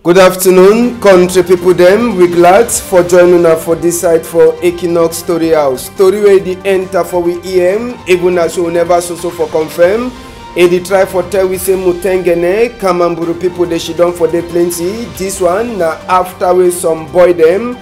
Good afternoon, country people dem. We glad for joining us for this side for Equinox Story House. Story where the enter for we EM, even as we never so for confirm. E dey try for tell we say Mutengene, Kamamburu people they she done for the plenty. This one na after we some boy them.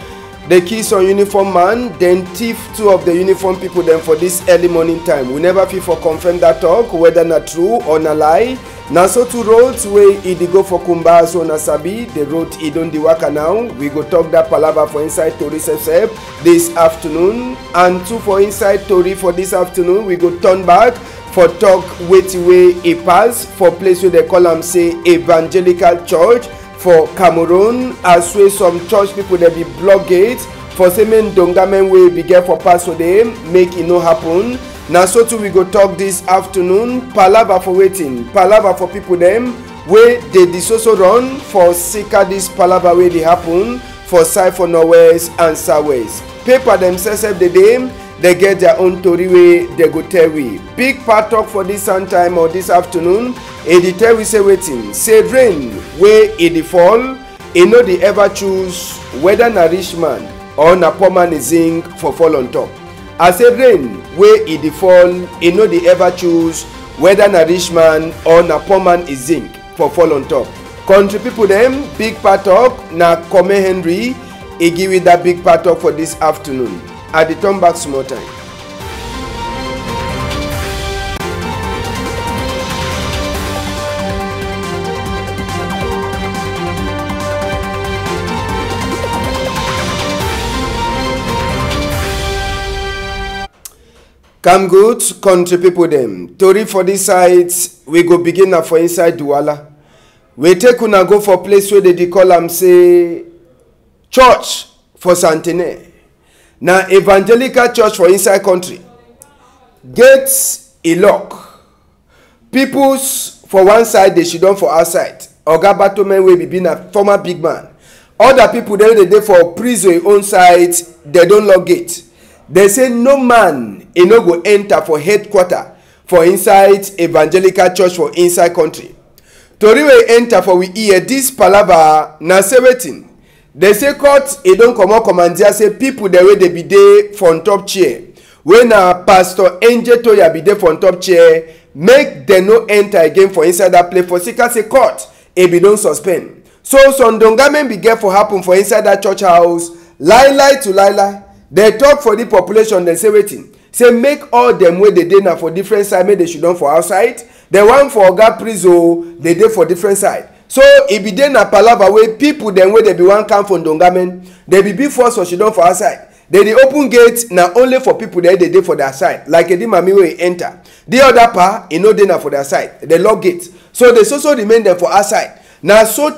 They kiss on uniform man, then thief two of the uniform people them for this early morning time. We never feel for confirm that talk, whether not true or na lie. Now so two roads where it go for Kumba so na sabi the road it don't waka now. We go talk that palava for inside Tori Sef this afternoon, and two for inside Tori for this afternoon. We go turn back for talk waiting way a pass for place where they call them say evangelical church for Cameroon, as well some church people that be block gates for semen dongamen way be get for pass so they make it no happen. Now so too we go talk this afternoon palava for waiting, palava for people them where they disoso run for sika this palava way they happen for side for northwest and southwest. Paper themselves the day they get their own story way they go tell we. Big part talk for this sun time or this afternoon. E tell we say waiting, say rain where e dey fall, e no dey ever choose whether na rich man or na poor man is zinc for fall on top. I say rain where e dey fall, e no dey ever choose whether na rich man or na poor man is zinc for fall on top. Country people them big part talk na Come Henry, e give you that big part talk for this afternoon. I dey turn back small time. Come good, country people them. Tori for this side, we go begin now for inside Douala. We take una go for place where they call am say church for Santene. Now evangelical church for inside country. Gates a lock. Peoples for one side, they should done for outside. Oga Batomen will be being a former big man. Other people they dey for prison own side, they don't lock gate. They say no man e no go enter for headquarter for inside evangelical church for inside country. Tori wey enter for we ear this palava na say wetin. They say court e don comot commandia say people the way they be dey for on top chair. When na Pastor Angel Toya be dey for on top chair, make dem no enter again for inside that place for sika say court e be don suspend. So some dongamen be get for happen for inside that church house. Lie to lie. They talk for the population, they say waiting. Say make all them way they dey now for different side, make they should done for outside. The one for Oga Prizo, they dey for different side. So if be dey na palava way, people them way they be one come from Dongamen, they be force for she done for outside. They dey open gate now only for people that they dey for their side. Like a mami way enter. The other part, e no dey na for their side. They lock gate. So they also remain there for outside. Now sote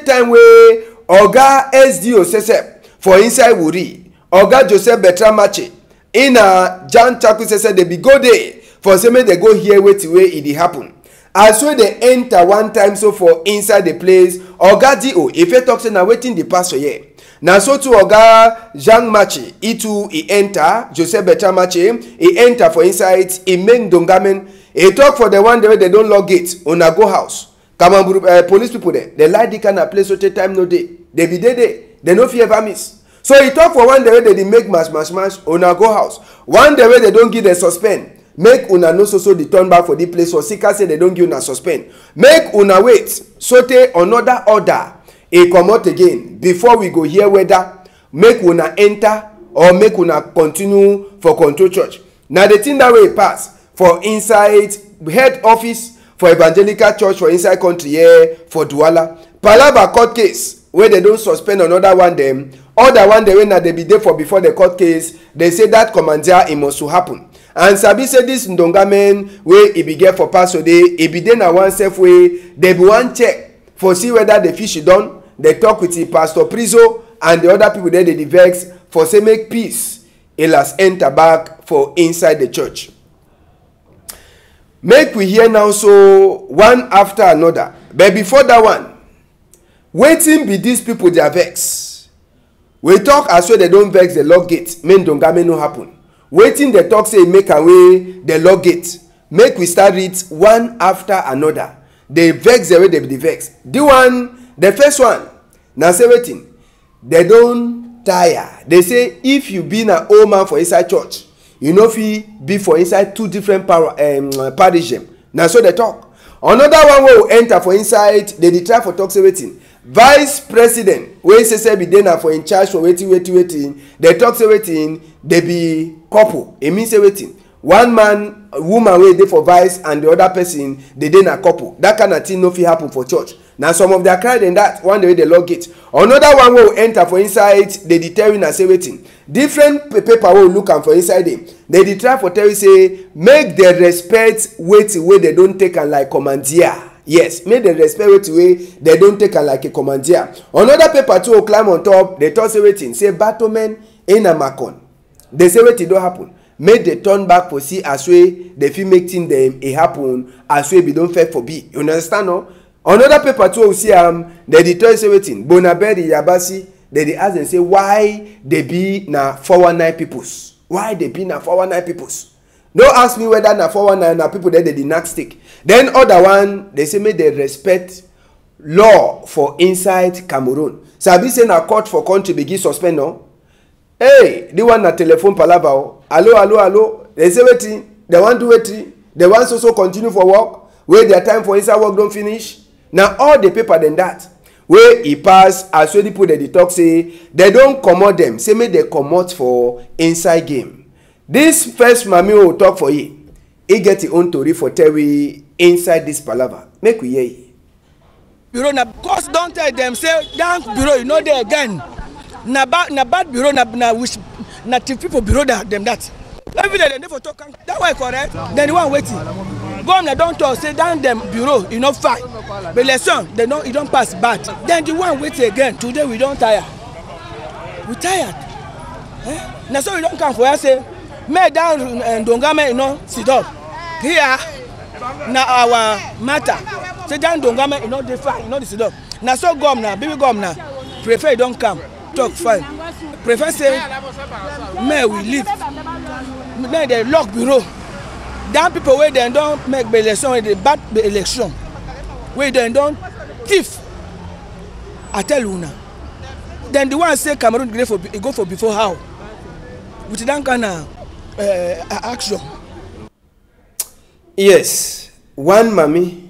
time way Oga SDO sese for inside Wuri. Oga Joseph Bertrand Mache in a John Chaku said they be go there for say make they go here wait way it dey happen. As when they enter one time so for inside the place, Oga D.O. if you talk say na waiting the pastor here. Now so to Oga Jean Mache, he enter Joseph Bertrand Mache, he enter for inside, he make dongamen, he talk for the one day they don't log gate on a go house. Kamamburu police people there, they like the kind of place so take time no day. They be there, they no fear ever miss. So he talk for one day where they make mash una go house. One day where they don't give the suspend. Make una no so the turn back for the place for sika say they don't give una suspend. Make una wait. So take another order. E come out again before we go hear whether make una enter or make una continue for control church. Now the thing that way pass for inside head office for evangelical church for inside country here for Douala. Palava court case where they don't suspend another one them. Other one day when they be there for before the court case, they say that commandia it must happen. And Sabi said this Ndongamen where it be get for pass so they it be there na one safe way. They be one check for see whether the fish is done. They talk with the Pastor Prizo and the other people there they vex for say make peace. It has enter back for inside the church. Make we hear now so one after another. But before that one, waiting be these people they are vex. We talk as well they don't vex the log gate. Men Dongame no happen. Waiting the talk say make away the log gate. Make we start it one after another. They vex the way they vex. The first one, na say wetin they don tire. They say if you be na old man for inside church, you no fit be for inside two different parish dem. Na so they talk. Another one wey enter for inside, they dey try for talk say wetin vice president wey say be dey na for in charge for wetin they talk say wetin they be couple. E mean say wetin one man woman wey dey for vice and the other person dey na couple. That kind of thing no fit happen for church. Na some of their cry than that one day they log it. Another one wey enter for inside, they dey tell you na say wetin different paper wey look am for inside dem. They dey try for tell you say make dem respect wetin wey they don take am like commandeer. Yes, make dem respect wetin wey they don take am like a commandeer. Another paper too climb on top. They talk say wetin say Batomen Enamakon. They say wetin don happen. Make they turn back for see as way they fit make things dem e happen as way be don fair for be. You understand no? Another paper too we see they dey tell you say wetin Bonabedi Yabasi. They dey ask them say why they be na 419 peoples. Why they be na 419 peoples? No ask me whether na 419 na people that they dey knack stick. Then other one they say make they respect law for inside Cameroon. Sabi say na court for country begin suspend no. Hey, the one na telephone palava o. Hello. They say wetin they want do wetin they want so continue for work wey their time for inside work don finish. Na all the paper than that wey e pass as wey people dey talk say they don comot dem say make they comot for inside game. This first mami wey talk for you, e get im own tori for tell we inside this palava. Make we hear you. Bureau na cause don tell dem say that bureau you no dey again. Na bad bureau na thief people bureau dem that. Every day dem dey for talk that way correct. Then the one waiting. Governor don talk say down dem bureau e no fine. But election they no e don pass bad. Then the one wait again. Today we don tire. We tired. Na so we don come for here say make down Dongame you know sit up. Here na our matter. Say down Dongame you know dey fine, you know dey sit up. Na so governor, baby governor, prefect don come talk fine. Prefect say may we leave. Make they lock bureau. That people wey dem don make the election wey dey bad the election wey dem don thief. I tell you now. Then the one say Cameroon go for before how with that kind of action. Yes, one mami.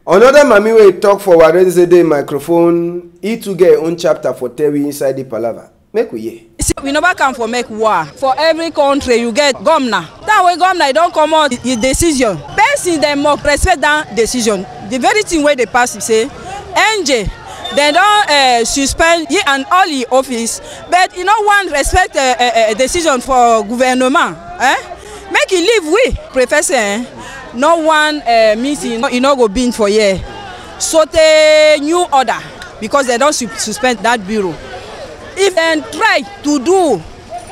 Another mami wey talk for Wednesday microphone. He too get own chapter for tell we inside the palava. Make we hear. See, we never come for make war. For every country you get governor. That way governor don't come out his decision. Person them more respect that decision. The very thing where they pass say, NJ, they don't suspend he and all the office, but you know one respect a decision for government. Make it leave we, Professor. No one meeting, you know go bin for year. So the new order because they don't suspend that bureau. If they try to do,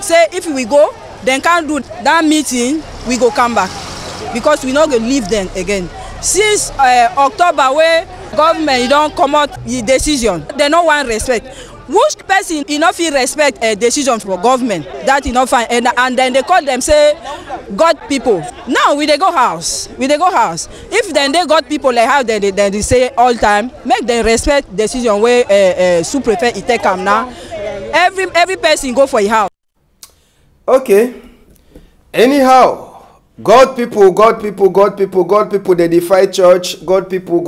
say if we go, then can't do that meeting, we go come back. Because we not going to leave them again. Since October where government don't come out the decision, they no one respect. Which person enough respect a decision for government, that enough fine. And then they call them say, God people. Now we they go house. If then they got people like how they say all time, make them respect decision where sous-prefect it take them now. Every person go for a house. Okay. Anyhow, God people, they defy church. God people.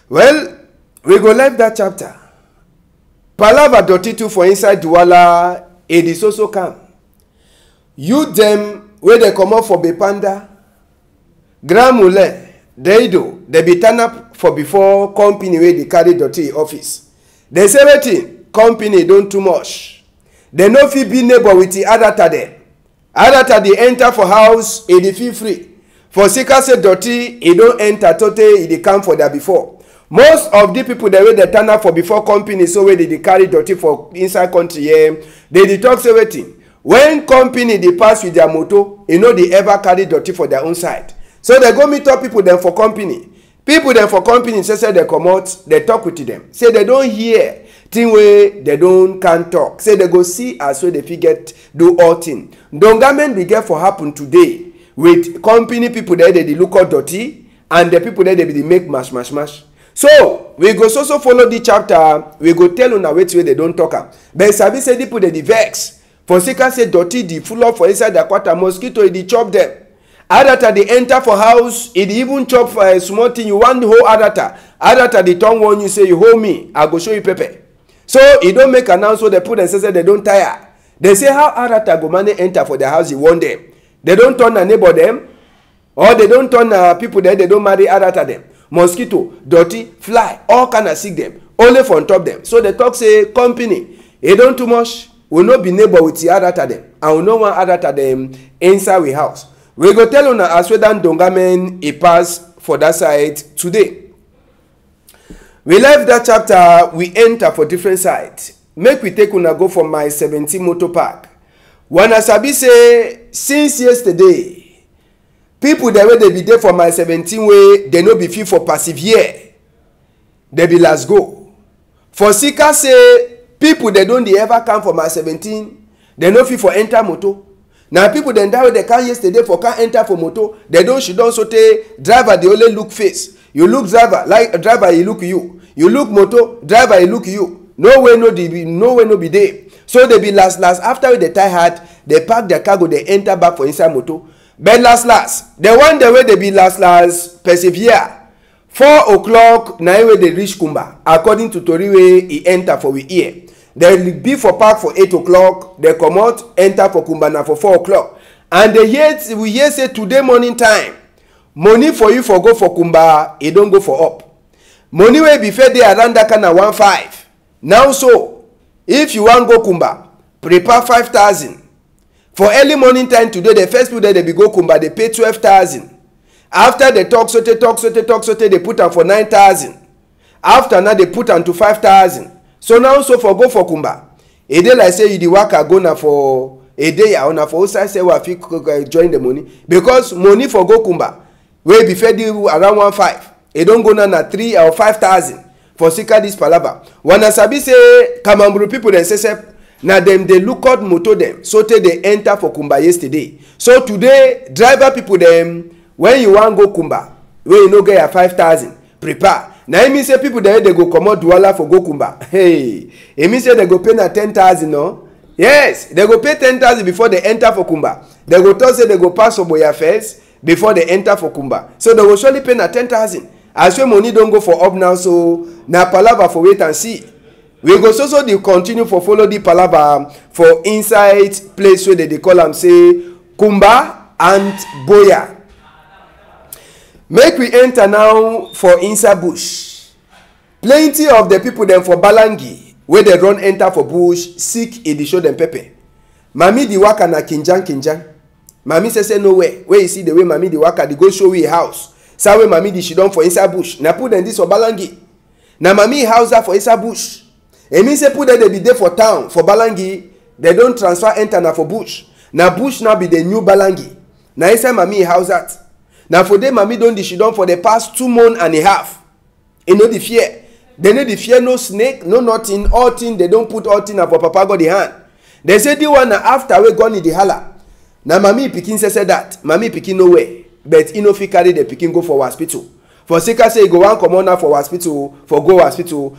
Well, we go leave that chapter. Palava .2 for inside Douala, it is also come. You them where they come up for Bepanda, Grand Moulin, they be turn up for before company where they carry dirty office. They say wetin company don't too much. They no fit be neighbor with the other tade. Other tade enter for house, e dey feel free. For sika say dirty, e don't enter totally, e dey come for that before. Most of the people that wey they turn up for before company so where they carry dirty for inside country here, they dey talk say wetin. When company they pass with their motor, you know they ever carry dirty for their own side. So they go meet up people them for company. People them for company say they come out, they talk with them. Say they don't hear thing way they don't can talk. Say they go see as well they forget do all thing. Dongamen we get for happen today with company people there they look out dirty and the people there they make mash. So we go so follow the chapter. We go tell una wetin wey they don't talk am. But sabi say the people dey vex. For sika say dirty dey full up for inside their quarter. Mosquito e dey chop them. Adata dey enter for house. E dey even chop for a small thing. You want the whole adata. Adata dey turn warn you say you hold me. I go show you pepper. So e don make announcement. They put and say they don't tire. They say how adata go manage enter for their house. He want them. They don't turn a neighbor them. Or they don't turn people there. They don't marry adata them. Mosquito, dirty, fly, all kind of sick them. Only for on top them. So they talk say company. E don too much. We no be neighbor with the adata them. And we no want adata them inside we house. We go tell una as well than Dongamen e pass for that side today. We left that chapter, we enter for different sides. Make we take una go for my 17 motor park. Wana sabi say since yesterday, people that way they be there for my 17 way, they no be fit for persevere. They be last go. For Sika say people they don't ever come for my 17, they no fit for enter motor. Now people then that way they can yesterday for can enter for motor. They don't she don't sote driver they only look face. You look driver like a driver he look you. You look motor driver he look you. No way no be there. So they be last after they tie hard they pack their cargo they enter back for inside motor. But last the one the way they be last persevere. 4 o'clock na way they reach Kumba according to Tori way he enter for we ear. They be for park for 8 o'clock. They come out, enter for Kumba now for 4 o'clock. And we hear say today morning time, money for you for go for Kumba, it don't go for up. Money will be fed there around that kind of 1.5. Now so, if you want go Kumba, prepare 5,000. For early morning time today, the first people that they be go Kumba, they pay 12,000. After they talk sote, they put on for 9,000. After now they put on to 5,000. So now so for go for Kumba. A day like say you the worker go na for a day or na for outside say we fit join the money. Because money for go Kumba wey be fed you around 1.5. It don't go na 3 or 5,000 for Sika this palava. When I sabi say Kamamburu people then say na them they look out motor them so they enter for Kumba yesterday. So today driver people them when you want go Kumba when you no get your 5,000 prepare. Now it means say people there they go come out Douala for go Kumba. Hey, it means say they go pay na 10,000 no? Yes, they go pay 10,000 before they enter for Kumba. They go tell say they go pass Oboya first before they enter for Kumba. So they will surely pay na 10,000. As well money don't go for up now, so na palava for wait and see. We go so they continue for follow the palava for inside place where they call them say Kumba and Boya. Make we enter now for inside bush. Plenty of the people them for Balangi where they run enter for bush seek e dey show them pepper. Mami di waka na kinjan. Mami say no way. Where you see the way mami di waka they go show we house. Say where mami di she don for inside bush. Na put them this for Balangi. Na mami house that for inside bush. E mean say put them they be there for town for Balangi. They don't transfer enter na for bush. Na bush now be the new Balangi. Na inside mami house that. Now for them, mami don she don for the past 2 months and a half. You know the fear. They know the fear no snake, no nothing, all thing. They don't put all thing for Papa got the hand. They say the one after we gone in the hala. Now mami pikin say that. Mami pikin no way. But he no fit carry the pikin go for hospital. For Sika say go one come on now for hospital, for go hospital.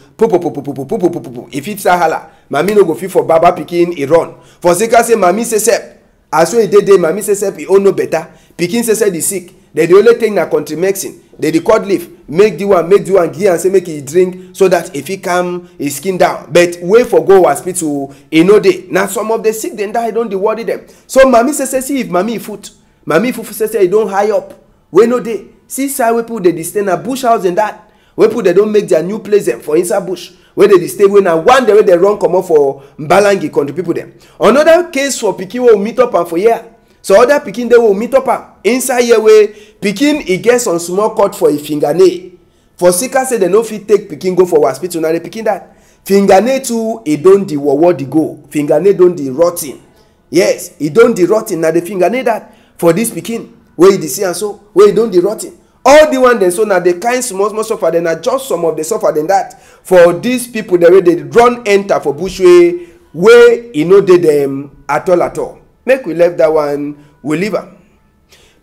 If it's a hala, mami no go fit for baba pikin he run. For Sika say mami say sep. As well day mami say sep he own no better. Pikin say the sick. They the only thing na country medicine. They the cord leaf. Make the one give and say make he drink so that if he calm his skin down. But wait for go hospital he no day. Now some of the sick then die don't dey worry them. So mami say see if mami foot say he don't high up. We no day. See side we put the stay na bush house and that. We put they don't make their new place them for inside bush. Where they stay when na one day where they run come up for Mbalangi country people them. Another case for pikin will meet up and for here. So other pikin they will meet up am inside here way pikin e get some small cut for a fingernail. For Sika say they no fit take pikin go for hospital na the pikin that fingernail too e don the wawa the go. Fingernail don the rotten. Yes, e don the rotten na the fingernail that for this pikin where you see and so where e don the rotten. All the one then so na the kind small suffer then na just some of the suffer than that for these people the way they run enter for bush way where e no dey them at all. Make we left that one, we leave am.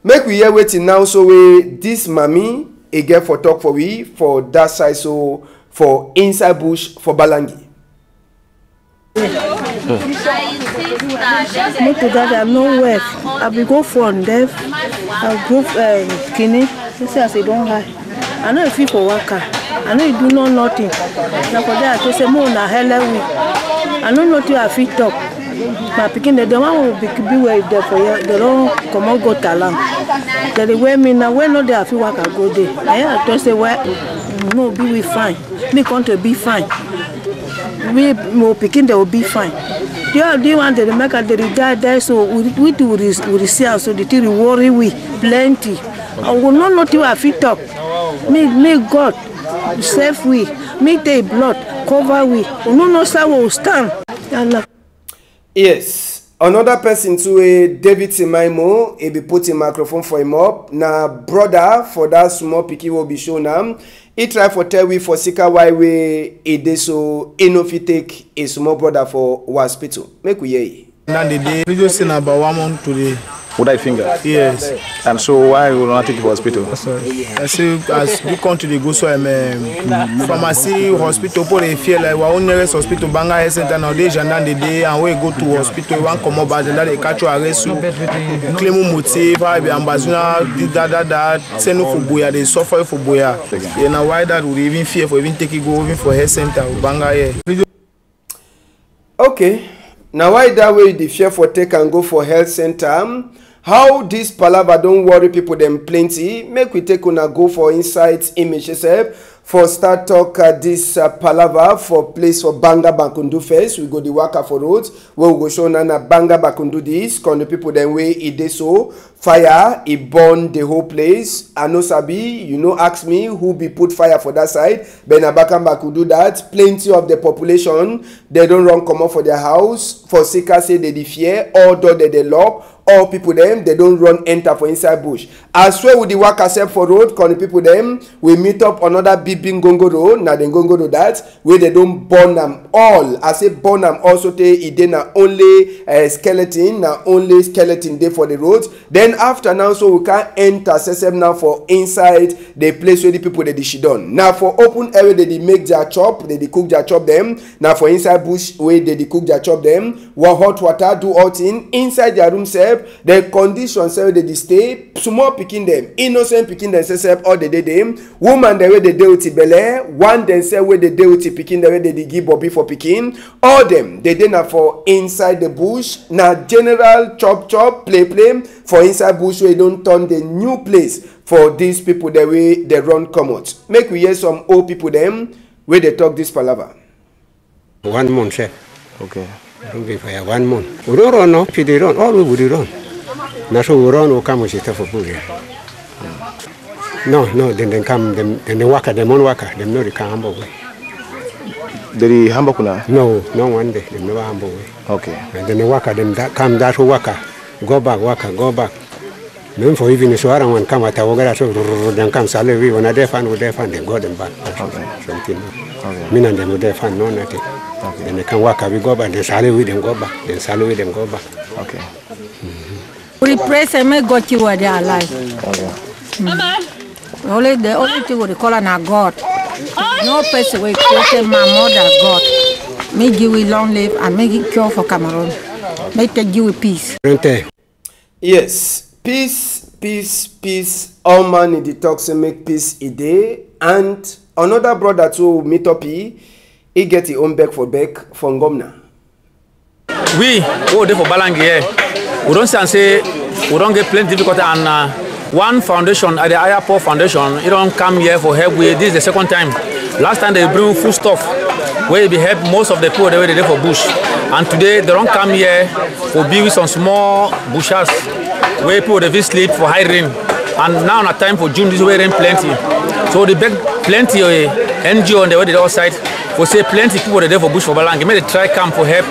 Make we hear waiting now so we this mami e get for talk for we for that side, so for inside bush for Balangi. Not to that, I'm not well. I will go for death. I'll go kidney. They say I say don't lie. I know if you for worker. I know you do not nothing. Now for that, I say more na hell we. I know nothing. I feel talk. My picking the one will be where there for you. They don't come out go talang. The way me now when not there I feel work I go there. I just say well, no be we fine. Me want to be fine. We more picking they will be fine. They want to make a die so we do receive so the thing worry we plenty. I will not know to have it up. Me God save we. Me take blood cover we. We no know how we stand. Yes, another person to David Simaimo, he be putting microphone for him up. Now brother for that small picky will be shown him. He try for tell we for Sika why we he did so he no fit take a small brother for hospital. Make we hear. Now the day we just seen about 1 month today. Would I finger? Yes. And so why will not take you to hospital? Sorry. I say as we come to the go so pharmacy hospital for they feel like our own nearest hospital Banga Health Center nowadays and then the day and we go to hospital one come up and then they catch you arrest you claim motive I be ambassador that send you for boya they suffer for boya. You know why that would even fear for even take you go even for health center Banga here. Okay. Now why that way the fear for take and go for health center? How this palava don't worry people them plenty. Make we take on a go for insights image itself. For start talk this palava for place for Banga Bakundu first. We go the waka for roads. Where we go show na Banga Bakundu this. Con the people then way it dey so. Fire, it burn the whole place. I know sabi, you know ask me who be put fire for that side. Ben Abakamba could do that. Plenty of the population, they don't run come out for their house. For Sika say they fear, all door they lock. All people them, they don't run enter for inside bush. As well with the work accept for road, con the people them, we meet up another big Gongo road. Now then Gongo road that, where they don't burn them all. I say burn them also it then only skeleton, now only skeleton day for the roads. Then after now, so we can enter system now for inside the place where the people they she done. Now for open area they make their chop, they cook their chop them. Now for inside bush where they cook their chop them. One hot water do all thing inside their room self. The conditions say they stay. Small picking them, innocent picking them self all the day them. Woman the way they deal with belle, one then say where they deal with picking the way they give Bobby for picking. All them they now for inside the bush. Now general chop play for inside bush where don't turn the new place for these people the way they run come out. Make we hear some old people them where they talk this palaver. 1 month, sir. Okay. Don't be for 1 month. We don't run, no. If they run, all we would run. Now so we run, we come with stuff for Buria. No, then they come, then they work at them on worker, them no they come humble way. Did he humble kuna? No, one day, them never humble way. Okay. And then they work at them that come that worker, go back. Then for even so around one come at a worker, so then come salary when they find they go them back. Okay. Something. Okay. Me and them would find no nothing. Okay. Then they can work, we go back, then salary with them go back, then salary with them go back. Okay. We praise and make God you are there alive. Okay. Only the only thing we call on our God. No person will praise my mother God. May give we long live and make it cure for Cameroon. Make it give we peace. Yes, peace. All man in the talks and make peace a day. And another brother to meet up he get his own back from Gomna. We go there for Balangi here. We don't say we don't get plenty difficulty and one foundation at the Ayapo Foundation, it don't come here for help. This is the second time. Last time they bring food stuff where they help most of the people they were there for bush. And today they don't come here for be with some small bushes where people they sleep for high rain. And now at time for June this way rain plenty. So they beg plenty NGO on the way the other side for say plenty people there for bush for Balangi. May they try come for help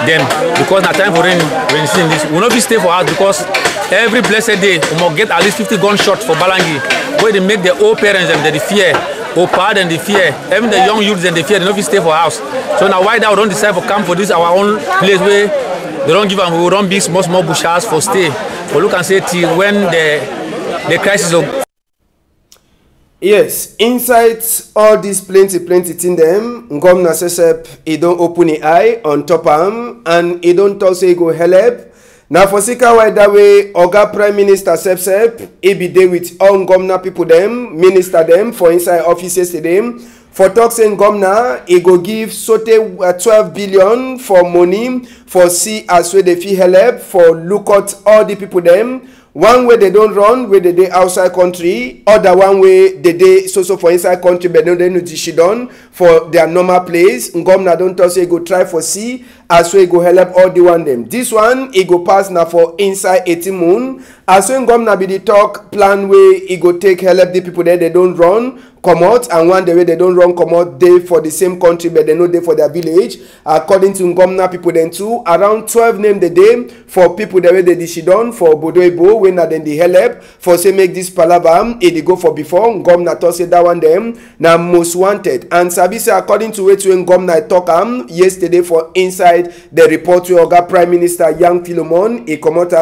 them because now time for rain season this will not be stay for us because every blessed day we must get at least 50 gunshots for Balangi where they make the old parents and they fear, old parents and they fear, even the young youths and they fear, they don't stay for house. So now why that we don't decide for come for this our own place where they don't give them, we don't be small bush house for stay. But look and say till when the crisis of Yes, inside all this plenty thing them, Ngomna Sesep, he don't open the eye on top am, and he don't talk say he go help. Now for sika why that way, Oga Prime Minister Sep, he be there with all Ngomna people them, minister them for inside offices to them. For talk saying Ngomna, he go give Sote 12 billion for money, for see as way they feel help, for look at all the people them. One way they don't run, where they outside country, other one way they so for inside country, but no they no she done for their normal place. Ngomna don't talk say go try for see as well go help all the one them. This one it go pass now for inside 18 moon. As well Ngomna be the talk plan way it go take help the people there they don't run come out, and one the way they don't run come out they for the same country but they know they for their village. According to Ngomna people then too, around 12 name the day for people the way they she done for Bodoibo when na then the help for say make this palaver it go for before Ngomna talk say that one them now most wanted. And sabi say according to what Ngomna talk yesterday for inside the report to Oga Prime Minister Young Philemon he come out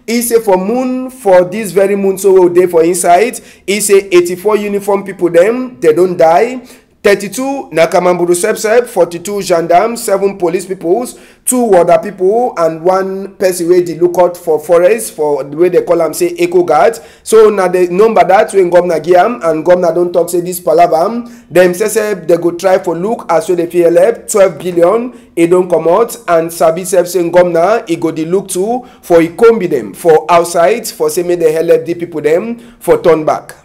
he say for moon for this very moon so day for inside he say 84 uniform people them they don't die. 32 Nakamamburu Sepsep, 42 gendarmes, 7 police people, 2 water people, and 1 person where they look out for forest for the way they call them say eco guards. So now the number that when Governor Giam and Governor don't talk say this palavam, them say they go try for look as well they feel 12 billion, it don't come out, and Sabi Sep saying Governor he go the look to for he combi them for outside for say may they help the people them for turn back.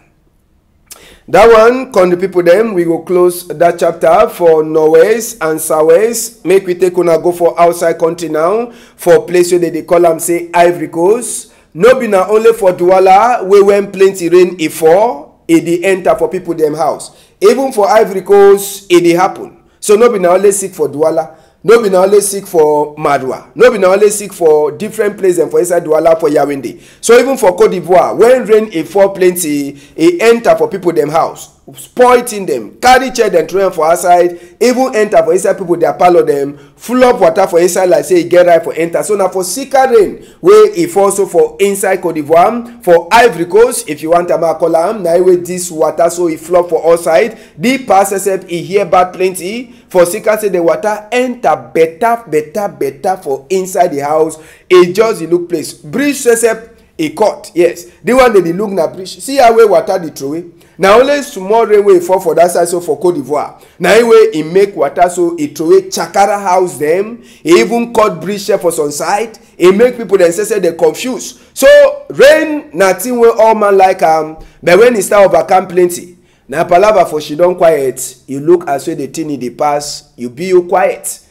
That one, con the people them, we go close that chapter for Norwest and Southwest. Make we take una go for outside country now, for place where they call them say Ivory Coast. No be na only for Douala, where when plenty rain e fall, it dey enter for people them house. Even for Ivory Coast, it dey happen. So no be na only sick for Douala. No be na only sick for Madua. No be na only sick for different places for inside Douala for Yaoundé. So even for Côte d'Ivoire, when rain e fall plenty, e enter for people them house, spoiling them, carry chair them throw them for outside, even enter for inside people their parlor them, full up water for inside like say e get right for enter. So now for sicker rain, where e fall so for inside Côte d'Ivoire, for Ivory Coast, if you want a call am, na where this water so e flop for outside, the pass except e hear bad plenty. For sicker say the water enter better for inside the house. It just look place. Bridge except a cut. Yes. The one that they look na bridge. See how way water they throw away. Now only small rainway fall for that side so for Côte d'Ivoire. Now anyway it make water so it throw away Chakara house them. It even cut bridge for some side. It make people then say they confused. So rain nothing way all man like but when it start overcome plenty. Now palava for she don't quiet, you look as well the thing in the past, you be you quiet.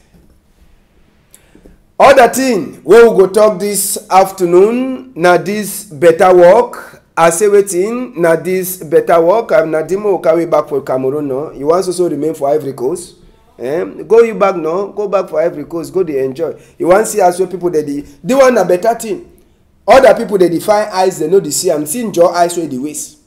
Other thing, we will go talk this afternoon, now this better work, I say waiting, now this better work, I'm not demo carry back for Cameroon, no. You want to also remain for Ivory Coast. Go you back no, go back for Ivory Coast, go they enjoy. You want to see as well people that they want a better thing. Other people they define eyes, they know the see, I'm seeing your eyes where the waist.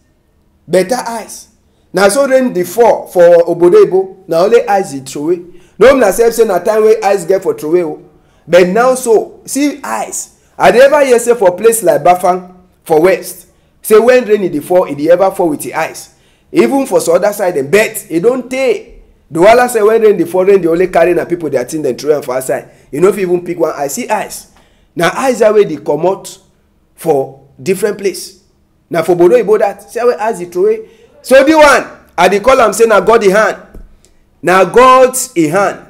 Better eyes. Now so rain the fall for Obodebo. Now only eyes it throw away. No na self say na time where eyes get for throw away. But now so see eyes. I ever hear say for place like Bafang for west. Say when rain the fall, it ever fall with the eyes. Even for some other side them bet it don't take. The wala say when rain the fall, rain the only carry na people that think them throw them for outside. You know if you even pick one eye, see eyes. Now eyes are where they come out for different place. Now for Bodo that say where eyes it throw away. So the one, I dey call am say na God the hand. Na God's a hand.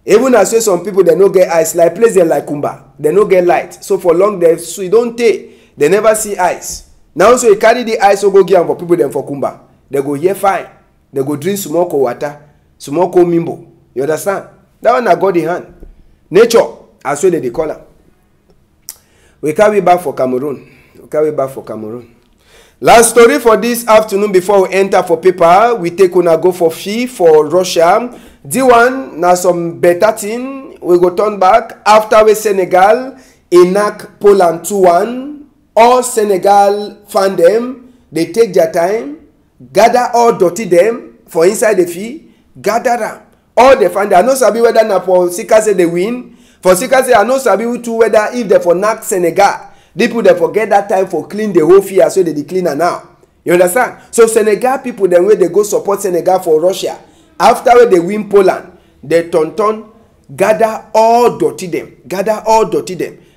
Even as say some people they no get eyes, like place them like Kumba, they no get light. So for long they so e don't take, they never see eyes. Now so you carry the eyes so go give am for people them for Kumba. They go hear fine. They go drink small cold water, small cold mimbo. You understand? That one na God the hand. Nature, as well they call am. We carry back for Cameroon. We carry back for Cameroon. Last story for this afternoon before we enter for paper, we take una go for fee for Russia. The one na some better thing. We go turn back after we Senegal enact Poland 2-1. All Senegal fan them. They take their time, gather all dirty them for inside the fee, gather them. All they find I no sabi whether na for Sika say they win. For Sika say I no sabi who to whether if they for knack Senegal. People they forget that time for clean the whole field so they clean now. You understand? So Senegal people, then when they go support Senegal for Russia, after when they win Poland, they turn, gather all dirty them.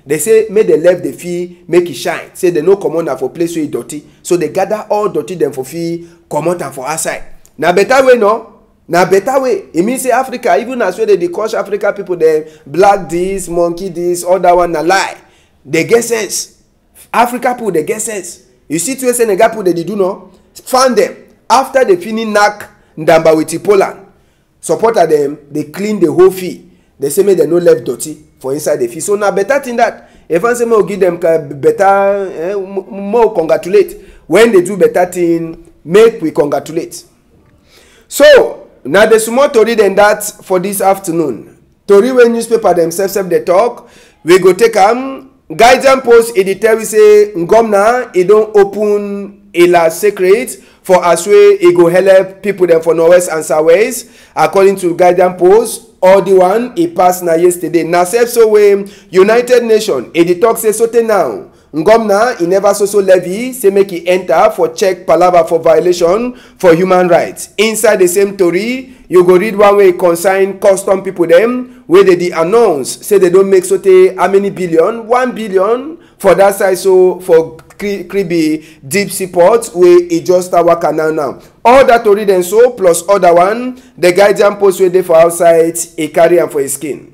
They say, make the left the fee, make it shine. Say they no come on for place where it dirty. So they gather all dirty them for fee, come out for outside. Now better way, no? Now better way. It means say Africa, even as well they crush Africa people, they black this, monkey this, all that one a lie. They get sense. Africa people, they get sense. You see to Senegal people, they do no? Find them. After they finish knock Ndamba with Poland, supporter them, they clean the whole fee. They say make they no left dirty for inside the fee. So now better thing that if I say more give them better, more congratulate. When they do better thing, make we congratulate. So now there's more story than that for this afternoon. Tori when newspaper themselves they talk, we go take Guardian Post editor we say Ngomna it don't open a last secret for as way it go help people them for Northwest and Southwest. According to Guardian Post, all the one it passed now yesterday. Now so when United Nations it talk say something now. Ngomna he never so levy say make he enter for check palava for violation for human rights. Inside the same story, you go read one way consign custom people them where they announce say they don't make sote how many billion? 1 billion for that side so for Kribi deep support where it just start working now. All that to read and so plus other one the Guardian Post where they for outside a carry and for his skin.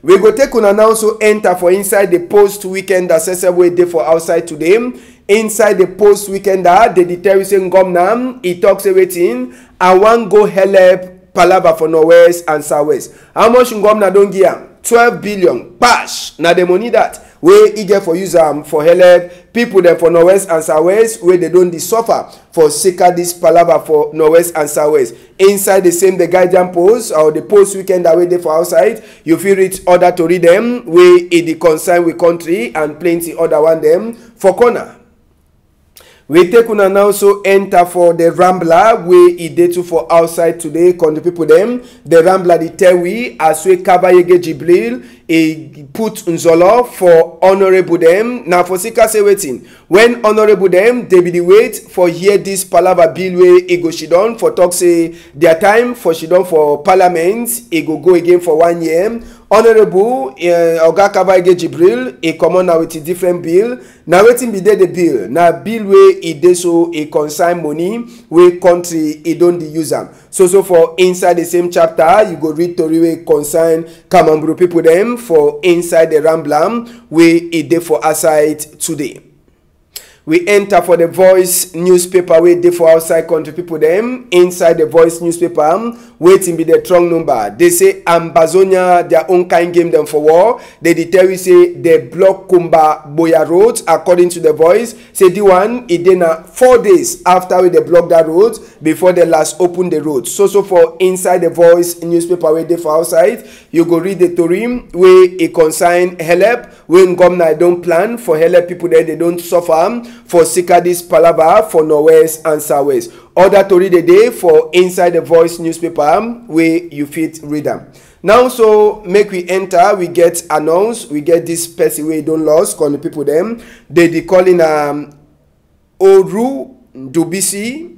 We go take una now so enter for inside the post weekend accessible way dey for outside today. Inside the post weekend they determine say Ngomna he talks everything and one go help palava for Northwest and Southwest. How much Ngomna don give am? 12 billion bash. Now the money that wey e get for use for help people dem for Northwest and Southwest wey they don't suffer for sika this palava for Northwest and Southwest. Inside the same the Guardian Post or the post weekend that way dey for outside, you feel reach other to read them wey e dey concern with country and plenty other one them for corner. We take una now so enter for the Rambler where e dey to for outside today. Country people them the Rambler dey tell we as we Kabayege Jibril e put Nzolo for honorable them. Now for sika say waiting when honorable them they be the wait for hear this palava bill way e go shidon for talk say their time for shidon for parliament e go again for 1 year. Honorable Oga Kabayege Jibril e come on now with a different bill. Now waiting be there the bill. Now bill way e dey so e consign money wey country e don dey use am. So for inside the same chapter you go read tori wey consign Kamamburu people them for inside the Rambler wey e dey for outside today. We enter for the Voice newspaper wey dey for outside country people them. Inside the Voice newspaper waiting be the strong number. They say Ambazonia their own kind game them for war. They tell you say they block Kumba Boya road according to the Voice. Say the one it dey na 4 days after they block that road before they last open the road. So for inside the Voice newspaper wey dey for outside you go read the story wey e consign help when Ngomna don't plan for help people there they don't suffer for sika this palava for Northwest and Southwest. Other to read the day for inside the Voice newspaper where you fit read them. Now so make we enter, we get announced, we get this person wey don't lost calling people them. They calling Orun Dubisi,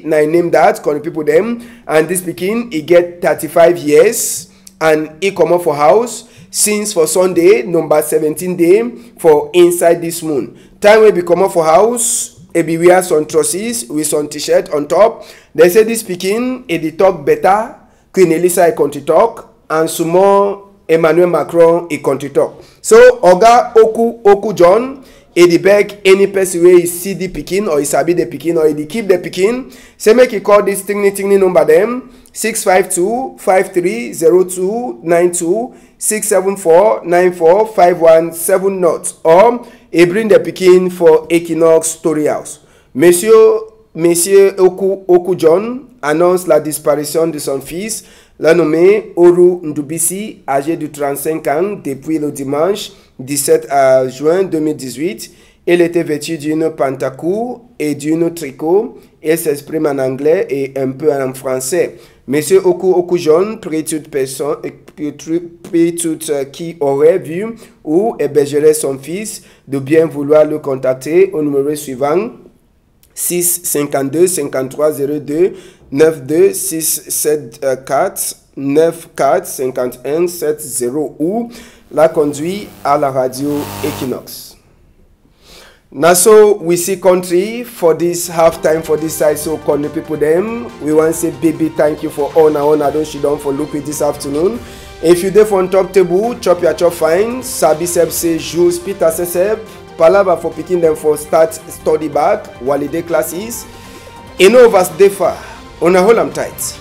na name that calling people them, and this pikin he get 35 years and he come up for house since for Sunday number 17 day for inside this moon. Time wey be come up for house, e be wear some trousers with some t-shirt on top. They say this pikin e dey talk better. Queen Elisa e country talk and sumo Emmanuel Macron e country talk. So Oga Oku John e dey beg any person wey see the pikin or e sabi the pikin or e dey keep the pikin say make e call this tingni number them 652-530292 674-945170 or e bring the pikin for Equinox Story House. Monsieur Oku John annonce la disparition de son fils, la nommé Orun Dubisi, âgé de 35 ans depuis le dimanche 17 juin 2018. Il était vêtu d'une pantacourt et d'une tricot. Il s'exprime en anglais et un peu en français. Monsieur Oku John prie toute qui aurait vu ou hébergerait son fils de bien vouloir le contacter au numéro suivant 652 53 02 92 674 94 51 70 ou la conduit à la radio Equinox. Now so we see country for this halftime for this side, so call the people them. We want to say baby thank you for honor don't she done for look with this afternoon. If you there for on top table, chop your chop fine. Sabi Seb say Jules Peter Seseb. Palava for picking them for start study back while the day classes. Enough as they far. On a whole I'm tight.